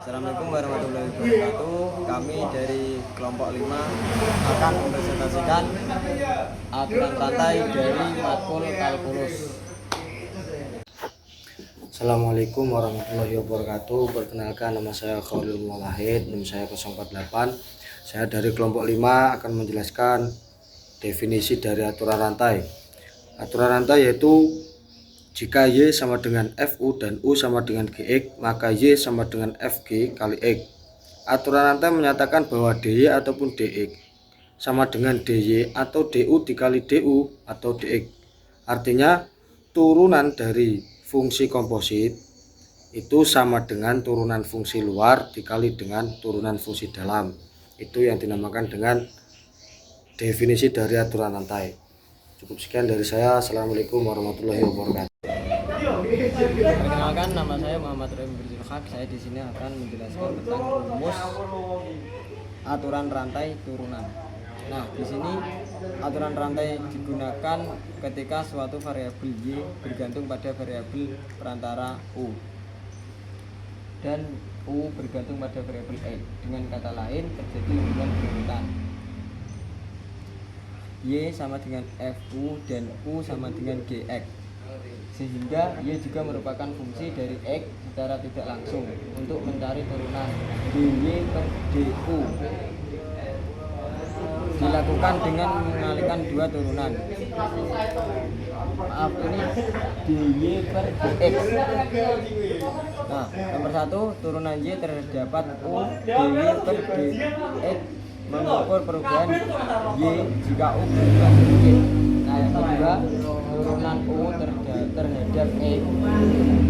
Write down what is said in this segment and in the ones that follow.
Assalamualaikum warahmatullahi wabarakatuh. Kami dari kelompok 5 akan mempresentasikan aturan rantai dari matkul kalkulus. Assalamualaikum warahmatullahi wabarakatuh. Perkenalkan, nama saya Khalil Wahid, NIM saya 048. Saya dari kelompok 5 akan menjelaskan definisi dari aturan rantai. Aturan rantai yaitu jika Y sama dengan FU dan U sama dengan GX, maka Y sama dengan FG kali X. Aturan rantai menyatakan bahwa DY ataupun DX sama dengan DY atau DU dikali DU atau DX. Artinya turunan dari fungsi komposit itu sama dengan turunan fungsi luar dikali dengan turunan fungsi dalam. Itu yang dinamakan dengan definisi dari aturan rantai. Cukup sekian dari saya. Assalamualaikum warahmatullahi wabarakatuh. Perkenalkan, nama saya Muhammad Rahim Birjulhaq. Saya di sini akan menjelaskan tentang rumus aturan rantai turunan. Nah, di sini aturan rantai digunakan ketika suatu variabel Y bergantung pada variabel perantara U dan U bergantung pada variabel X. Dengan kata lain, terjadi hubungan berurutan. Y sama dengan FU dan U sama dengan GX, sehingga Y juga merupakan fungsi dari X secara tidak langsung untuk mencari turunan DY per DU. Dilakukan dengan mengalihkan dua turunan. Maaf, ini DY per DX. Nah, nomor 1, turunan Y terdapat U DY per DX mengukur perubahan Y jika U berubah sedikit. Nah, yang kedua, turunan U terhadap X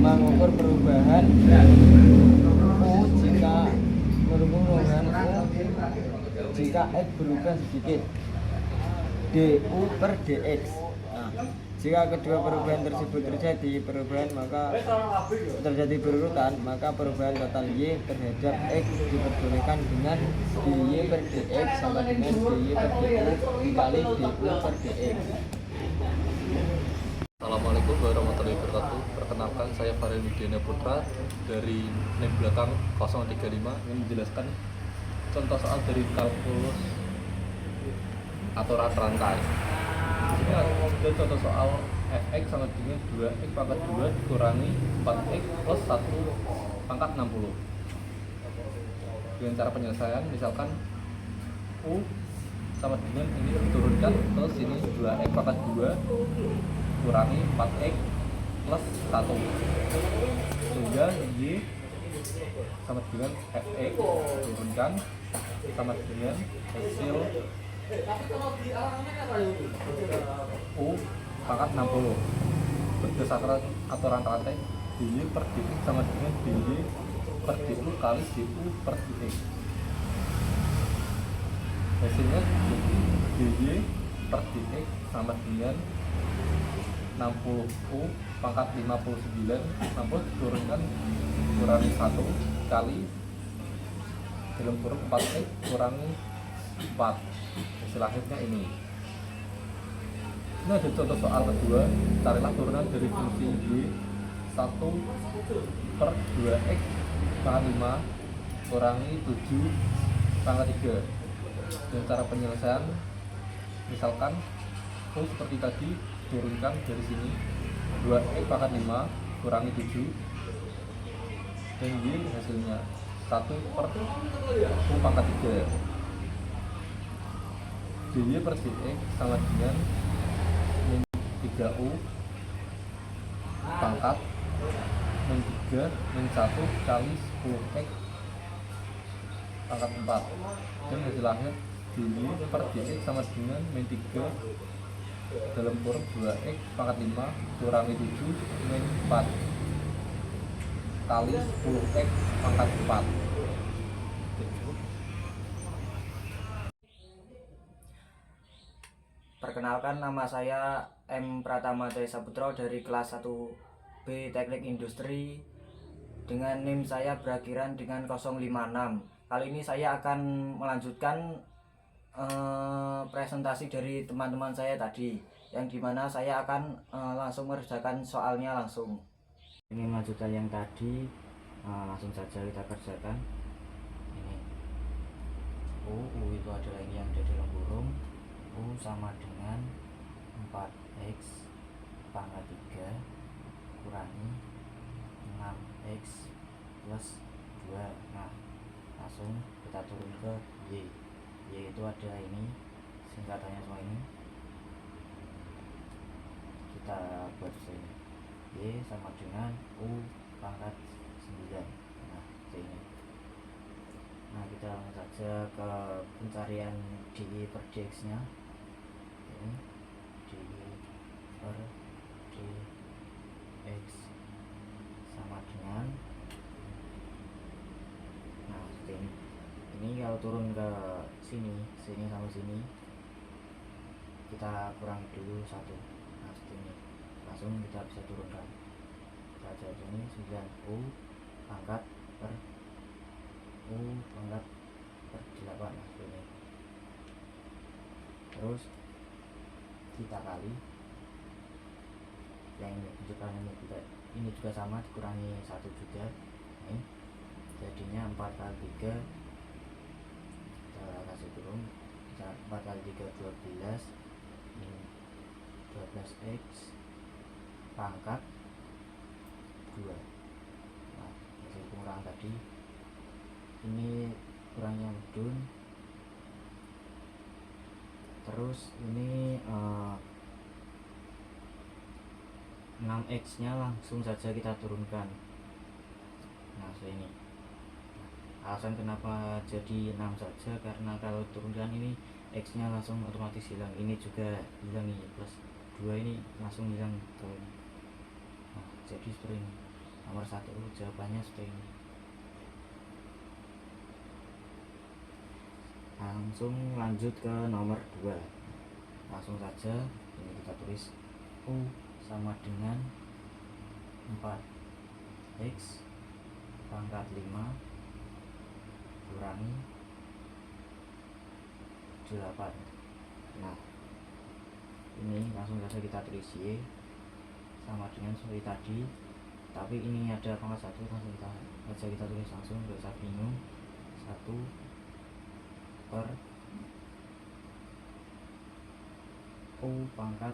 mengukur perubahan U jika X berubah sedikit, DU per DX. Nah, jika kedua perubahan tersebut terjadi berurutan, maka perubahan total Y terhadap X diperbolehkan dengan DY per DX sama dengan DY per DU dikali DU per DX. Assalamualaikum warahmatullahi wabarakatuh. Perkenalkan, saya Farel Widiana Putra dari NIM belakang 035 yang menjelaskan contoh soal dari kalkulus aturan rantai. Ini ada contoh soal fx sama dengan 2x pangkat 2 dikurangi 4x plus 1 pangkat 60. Dengan cara penyelesaian, misalkan U sama dengan ini diturunkan ke sini 2x pangkat 2 kurangi 4x plus 1, sehingga Y sama dengan fx turunkan sama dengan hasil U pangkat 60. Berdasarkan aturan rantai, DY per DX sama dengan DY per DU kali DU per DX. Hasilnya jadi DY per DX sama dengan 60U pangkat 59, 60 diturunkan kurangi 1 kali dalam kurung 4x kurangi 4. Hasil akhirnya ini. Ini ada contoh soal kedua. Carilah turunan dari fungsi Y 1 per 2x pangkat 5 kurangi 7 pangkat 3. Dengan cara penyelesaian, misalkan U seperti tadi, turunkan dari sini 2x pangkat 5 kurangi 7, dan Y hasilnya 1 per U pangkat 3. DY per DX sama dengan min 3U pangkat min 3 min 1 kali 10x pangkat 4, dan hasil akhir DY per DX sama dengan min 3 dalam kurung 2x pangkat 5 kurangi 7 min 4 kali 10x pangkat 4. Perkenalkan, nama saya M. Pratama Jaya Saputra dari kelas 1B Teknik Industri dengan NIM saya berakhiran dengan 056. Kali ini saya akan melanjutkan presentasi dari teman-teman saya tadi, yang dimana saya akan langsung mengerjakan soalnya langsung. Ini melanjutkan yang tadi, Langsung saja kita kerjakan. Ini U itu adalah ini yang ada dalam kurung. U sama dengan 4x pangkat 3 kurangi 6x plus 2. Nah, langsung kita turun ke Y itu ada ini singkatannya semua ini, kita buat sini. Y sama dengan U pangkat 9. Nah, ini. Nah, kita langsung saja ke pencarian DY per DX nya. Ini DY per DX sama dengan, nah seperti ini. Ini kalau turun ke sini sama sini, kita kurangi dulu 1. Nah, seperti ini. Langsung kita bisa turunkan. Kita ini 9 U pangkat per U pangkat per 8. Nah, seperti ini. Terus kita kali yang ini tunjukkan ini juga sama, dikurangi 1 juga. Ini jadinya 4 kali 3, kita kasih turun. 4 kali 3 12, ini 12x pangkat 2. Nah, hasil pengurangan tadi ini kurangnya mudun. Terus ini 6x nya langsung saja kita turunkan. Nah, ini alasan kenapa jadi 6 saja, karena kalau turunkan ini x nya langsung otomatis hilang. Ini juga hilang, ini plus 2 ini langsung hilang ke ini. Nah, jadi seperti ini. Nomor 1 jawabannya seperti ini. Langsung lanjut ke nomor 2. Langsung saja ini kita tulis U sama dengan 4x pangkat 5 kurangi 8. Nah, ini langsung saja kita tulis Y sama dengan seperti tadi, tapi ini ada pangkat 1, langsung kita tulis langsung, gak usah bingung. 1 per U pangkat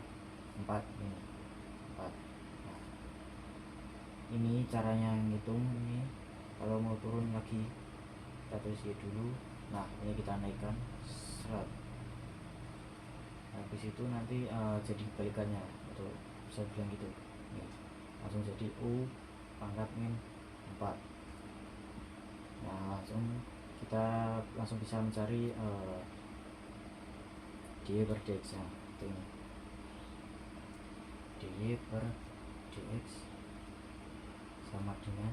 4 ini 4. Nah, ini caranya ngitung. Ini kalau mau turun lagi kita tulis dulu. Nah, ini kita naikkan seret. Habis itu nanti jadi kebalikannya, atau bisa bilang gitu. Nih, langsung jadi U pangkat min 4. Nah, kita langsung bisa mencari DY per DX nya. Ini DY per DX sama dengan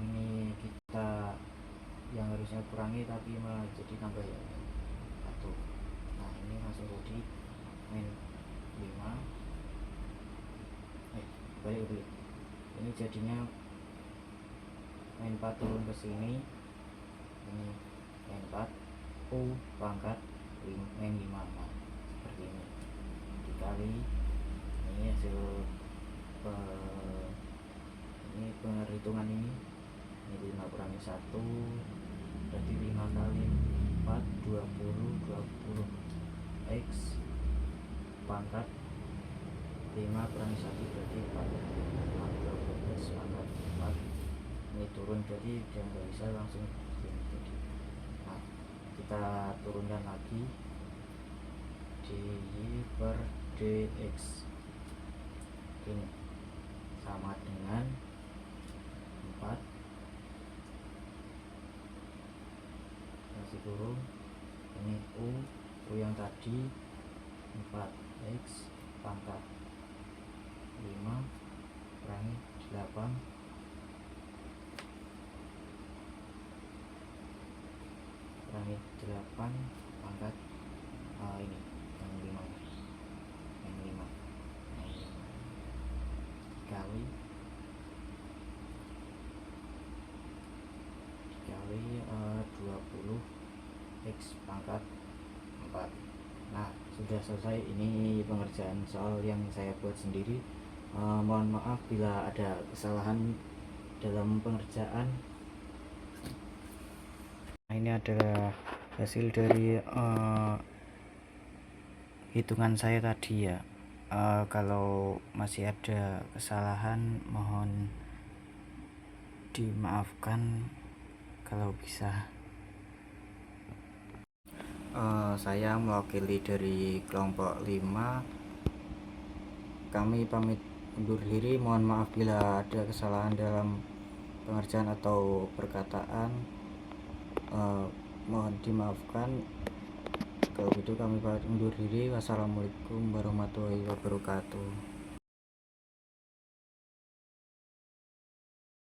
ini kita yang harusnya kurangi tapi malah jadi tambah ya 1. Nah, ini langsung jadi min 5. Balik ini jadinya min 4 turun ke sini, ini min 4 U pangkat min 5. Nah, seperti ini dikali ini hasil ini perhitungan ini 5 kurangi 1 berarti 5 kali 4 20 x pangkat 5 kurangi 1 berarti 4. 20 x pangkat 4 ini turun, jadi dia nggak bisa langsung jadi. Nah, kita turunkan lagi DY per DX ini sama dengan 4 kasih turun, ini U yang tadi 4x pangkat 5 kurangi 8 kurangi 8 pangkat ini yang 5 dikali 20 x pangkat 4. Nah, sudah sudah selesai. Ini pengerjaan soal yang saya buat sendiri. Mohon maaf bila ada kesalahan dalam pengerjaan. Nah, ini adalah hasil dari hitungan saya tadi ya. Kalau masih ada kesalahan mohon dimaafkan kalau bisa. Saya mewakili dari kelompok 5. Kami pamit undur diri. Mohon maaf bila ada kesalahan dalam pengerjaan atau perkataan. Mohon dimaafkan. Kalau gitu kami pamit undur diri. Wassalamualaikum warahmatullahi wabarakatuh.